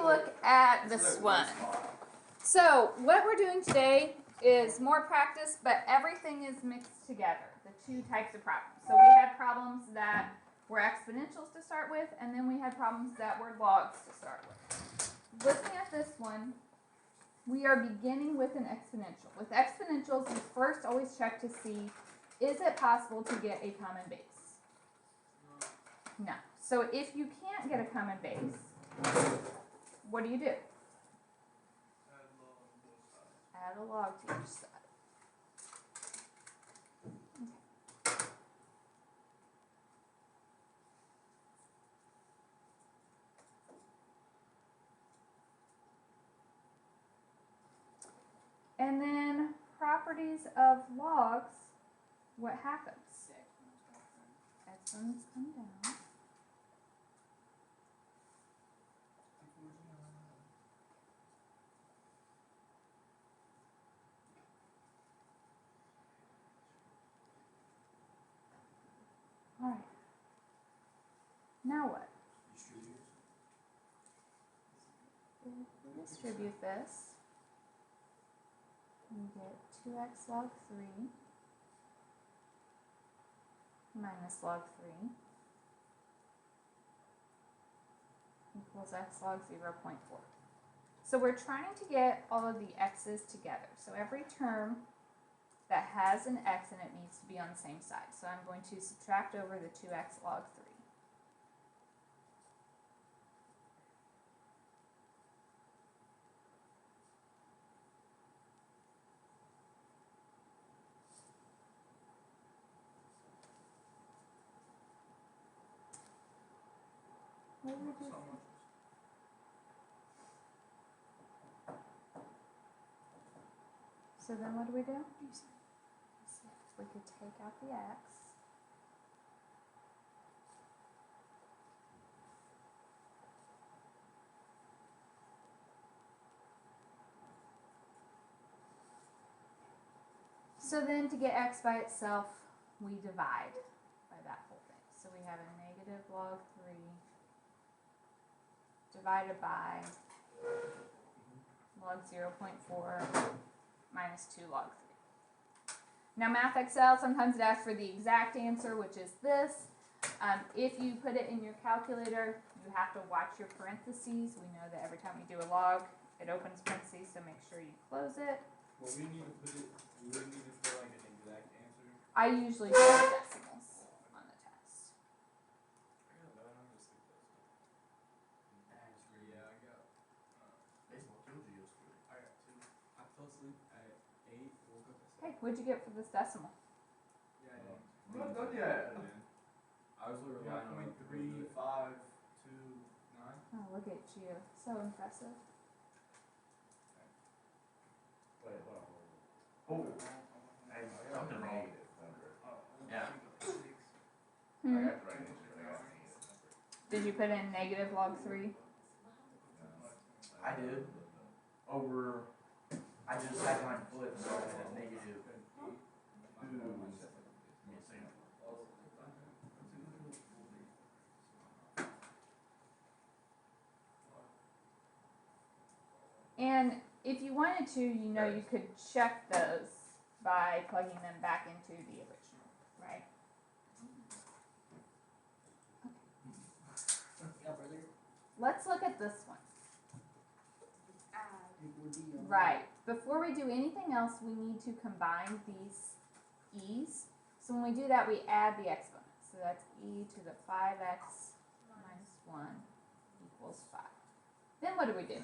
look at this one. So what we're doing today is more practice, but everything is mixed together, the two types of problems. So we had problems that were exponentials to start with, and then we had problems that were logs to start with. Looking at this one, we are beginning with an exponential. With exponentials, you first always check to see, is it possible to get a common base? No. So if you can't get a common base, what do you do? Add a log to each side. Okay. And then properties of logs, what happens? Exponents come down. All right. Now what? If we distribute this, we get 2x log 3 minus log 3 equals x log 0.4. So we're trying to get all of the x's together. So every term that has an x in it needs to be on the same side. So I'm going to subtract over the 2x log 3. What do we do? So then what do? We could take out the x. So then to get x by itself, we divide by that whole thing. So we have a negative log 3 divided by log 0.4 minus 2 log 3. Now Math Excel, sometimes it asks for the exact answer, which is this. If you put it in your calculator, you have to watch your parentheses. We know that every time you do a log, it opens parentheses, so make sure you close it. Well, we need to put it, we would need to put like an exact answer. I usually do decimals on the test. I got 11, I'm just like this. Yeah, I got. Baseball killed you yesterday. I got 2. I fell asleep at 8, woke up at 7. Hey, what'd you get for this decimal? Yeah, I did. We're not done yet. I was literally relying on 0.3529. Oh, look at you. So impressive. Wait, hold on. Oh, I something wrong. Yeah. I Hmm. got the right answer. I got the answer. Did you put in negative log 3? I did. Over. I just had mine flipped, so I had a negative 2. Missing. And if you wanted to, you know, you could check those by plugging them back into the original, right? Let's look at this one. Right. Before we do anything else, we need to combine these e's. So when we do that, we add the exponents. So that's e to the 5x minus 1 equals 5. Then what do we do?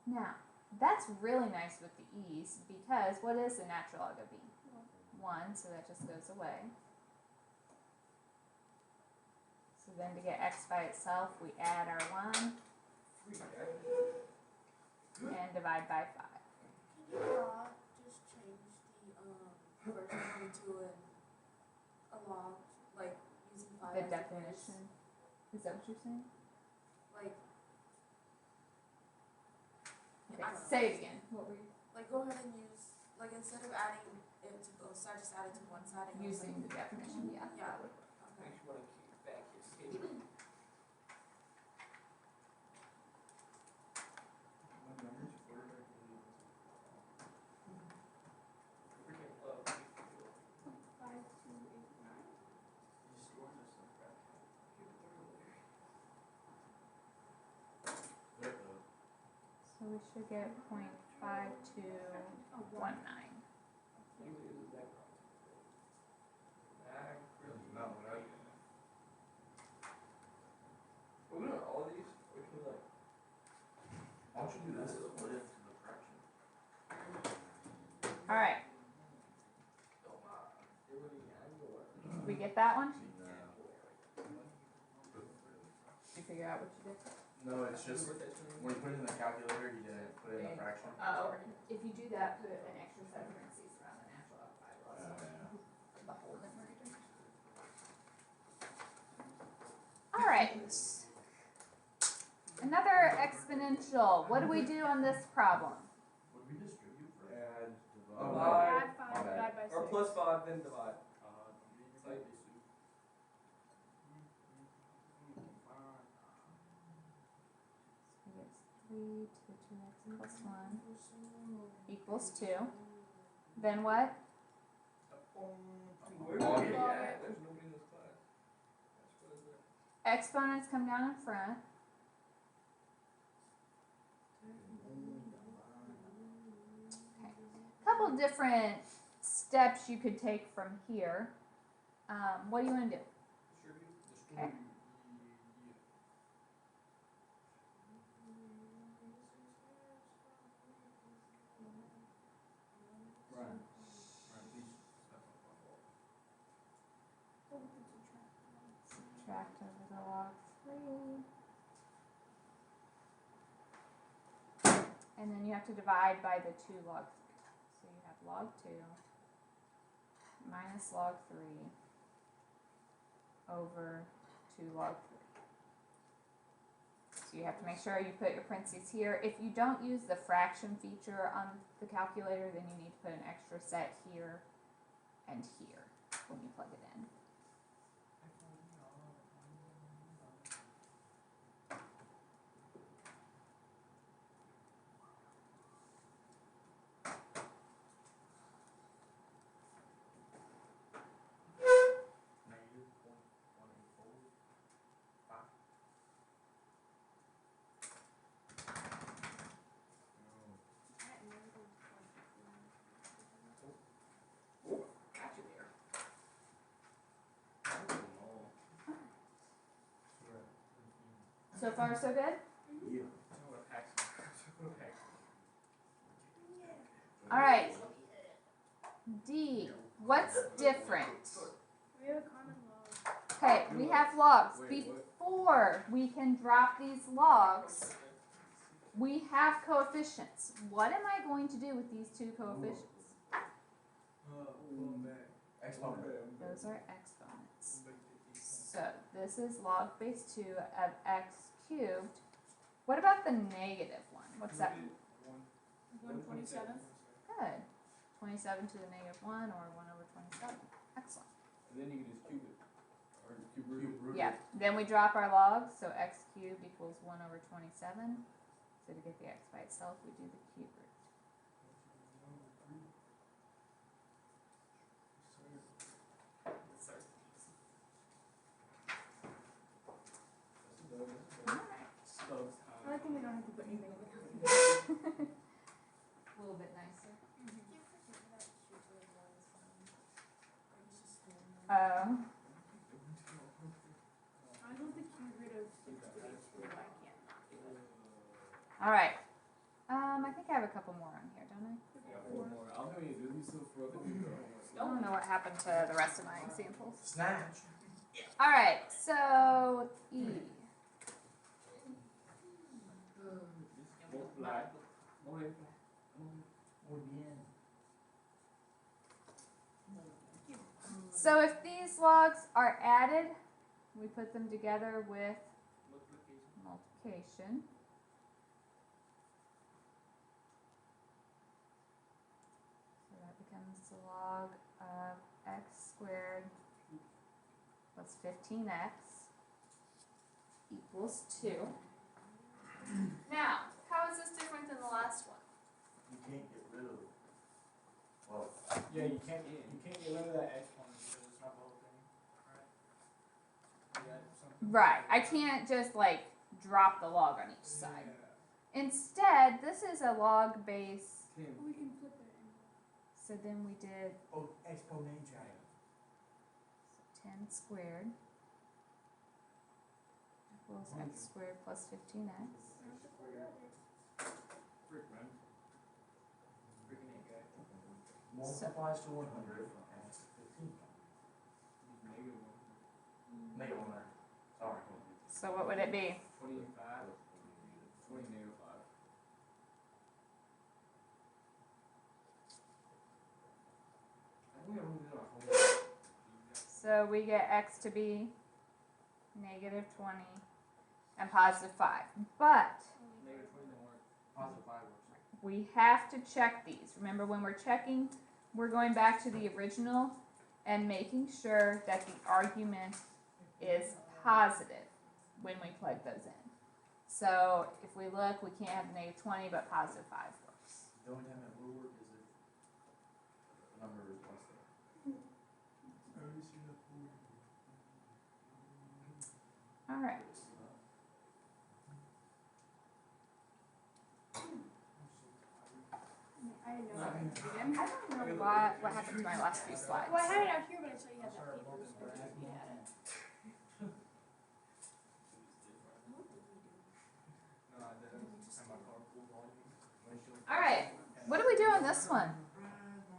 Now, that's really nice with the e's because what is the natural log of b? 1, so that just goes away. So then to get x by itself, we add our 1 and divide by 5. Can you just change the version into a log, like using 5 The as definition. Is that what you're saying? Like, Okay, I don't know. say it again. What were you like go ahead and use, like instead of adding it to both sides, just add it to one side and using the definition? Yeah. Yeah. that would work. Okay. we should get 0.5219. No, we're doing all of these, or should we like? Why don't you do this, split it into the fraction? All right, we get that one? Did you figure out what you did? No, it's just, when you put it in the calculator, you didn't put it in the fraction. Oh, if you do that, put an extra set of parentheses around the natural occupied loss. The whole numerator. All right. Another exponential. What do we do on this problem? Would we distribute for? Add, Oh, divide, Add 5, My bad. divide by 6. or plus 5, then divide. It's like, So it's 3 to the 2x plus 1 equals 2. Then what? where Oh, is it yeah. at? There's nobody in this class. That's what is it? Exponents come down in front. Couple different steps you could take from here. What do you want to do? Distribute. Okay. Right. Subtract over the log 3. And then you have to divide by the 2 log 3. So you have log 2 minus log 3 over 2 log 3. So you have to make sure you put your parentheses here. If you don't use the fraction feature on the calculator, then you need to put an extra set here and here when you plug it in. Negative 0.184. Got you there. So far, so good? Yeah. All right. D. What's different? We have a common log. Okay, we have logs. Before we can drop these logs, we have coefficients. What am I going to do with these two coefficients? Exponent. Those are exponents. So this is log base 2 of x cubed. What about the negative one? What's that? 127. Good. 27 to the negative 1 or 1 over 27. Excellent. And then you can just cube it. Or cube root. Cube root. Yeah, then we drop our logs, so x cubed equals 1 over 27. So to get the x by itself, we do the cube root. I like when we don't have to put anything on the calculator. A little bit nicer. I don't think cube root of 6 to be true, but I can't not do it. All right. I think I have a couple more on here, don't I? I'm going to do these so for other people. I don't know what happened to the rest of my examples. Snatch. All right, so E. Multiply. So if these logs are added, we put them together with multiplication. So that becomes the log of x squared plus 15x equals 2. Now, how is this different than the last one? You can't get rid of. Well, Yeah, you can't get rid of that exponent because it's not the whole thing, right? Yeah, something. Right, I can't just like drop the log on each side. instead, this is a log base, Tim, We can flip it in. so then we did Oh, exponential. 10 squared equals x squared plus 15x. freak man. Freaking it, guy. Multiplies to 100 and 15. He's negative one. Negative 100. Sorry. So what would it be? 25. 20 negative 5. I think I'm gonna do our whole. So we get x to be negative 20 and positive 5. But Negative 20 don't work. Positive 5 works. we have to check these. Remember, when we're checking, we're going back to the original and making sure that the argument is positive when we plug those in. So if we look, we can't have negative 20, but positive 5 works. The only time it will work is if the number is less than. All right. I didn't know No, that. I mean- I don't know what happened to my last few slides. Well, I had it out here, but I saw you had that paper, so I just looked at it. What did we do? No, I didn't. And my car full volume. Windshield. All right. What do we do on this one?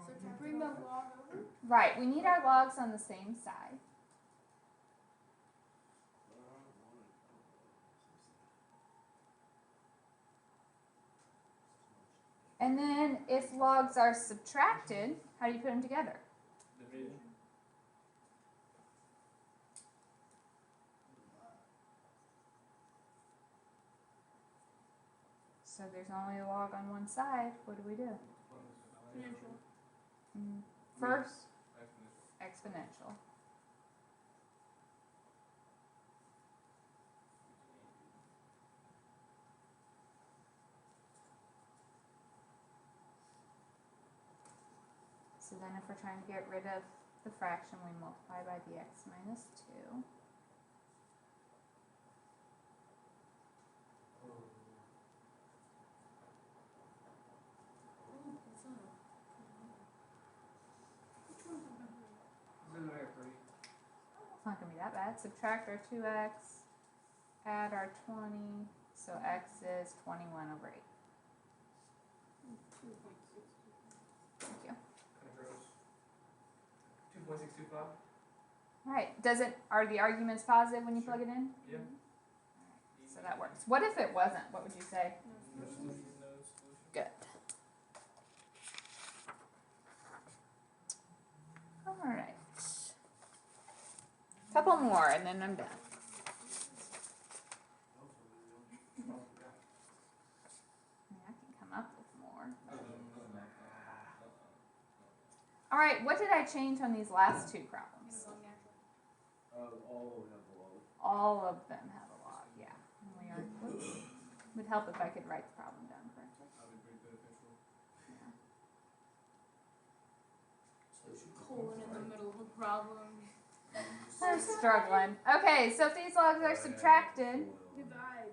So to bring the log over? Right, we need our logs on the same side. And then if logs are subtracted, how do you put them together? Division. So there's only a log on one side. What do we do? Exponential. First, Exponential. exponential. So then if we're trying to get rid of the fraction, we multiply by the x minus 2. Oh, what's up? Which one's the number? This is like a 3. It's not going to be that bad. Subtract our 2x, add our 20, so x is 21 over 8. 2.6. Thank you. Kind of gross. 2.625. Alright, are the arguments positive when you plug it in? Yeah. So that works. What if it wasn't? What would you say? No solution, no solution. Good. Alright. Couple more and then I'm done. I can come up with more. Alright, what did I change on these last two problems? All have a log. All of them have a log, yeah. And we are, whoops. Would help if I could write the problem down correctly. That would be beneficial. Yeah. Colon in the middle of a problem. I'm struggling. Okay, so if these logs are subtracted, Divide.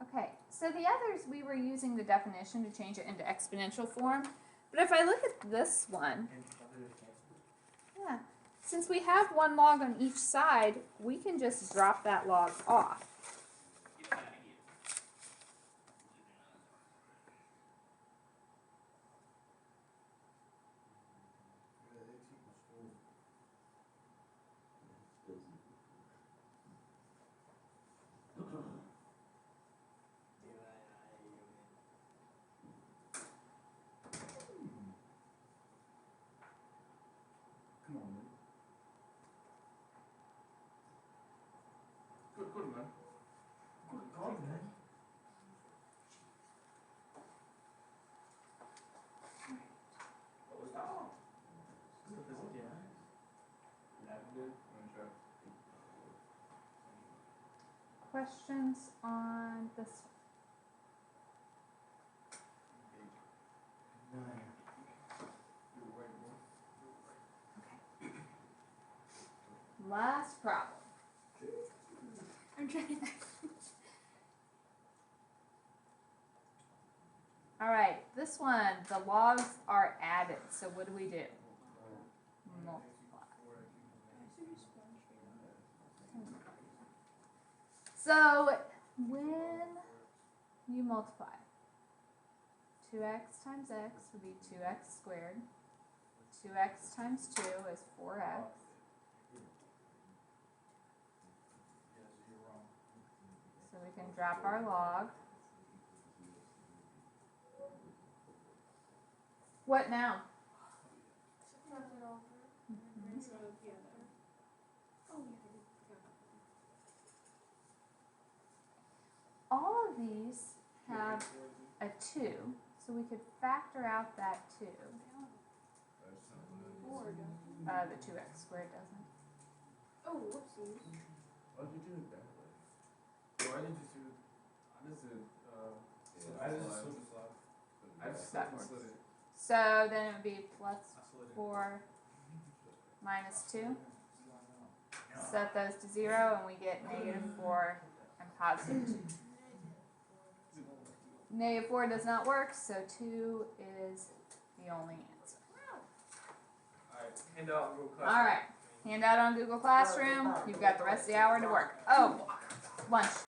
okay, so the others we were using the definition to change it into exponential form. But if I look at this one, And others cancel. yeah, since we have one log on each side, we can just drop that log off. Come on, man. Good man. Good God, man. What was that? Yeah. Yeah, good. I'm gonna try. Questions on this one? Nine. You were right, boy. Last problem. I'm trying. All right, this one, the logs are added. So what do we do? Multiply. So when you multiply, 2x times x would be 2x squared. 2x times 2 is 4x. So we can drop our log. What now? Flip it over. And so the other. Oh yeah. All of these have a 2, so we could factor out that 2. The 2x squared doesn't. Oh, whoopsies. Why'd you do it that way? Why did you do? I just did. I just slid the slide. I just That slid works. it. So then it would be plus I slid it. 4 minus 2. Set those to 0 and we get negative 4 and positive 2. Negative 4 does not work, so 2 is the only answer. Alright, hand out Google Classroom. Alright, handout on Google Classroom. You've got the rest of the hour to work. Oh, lunch.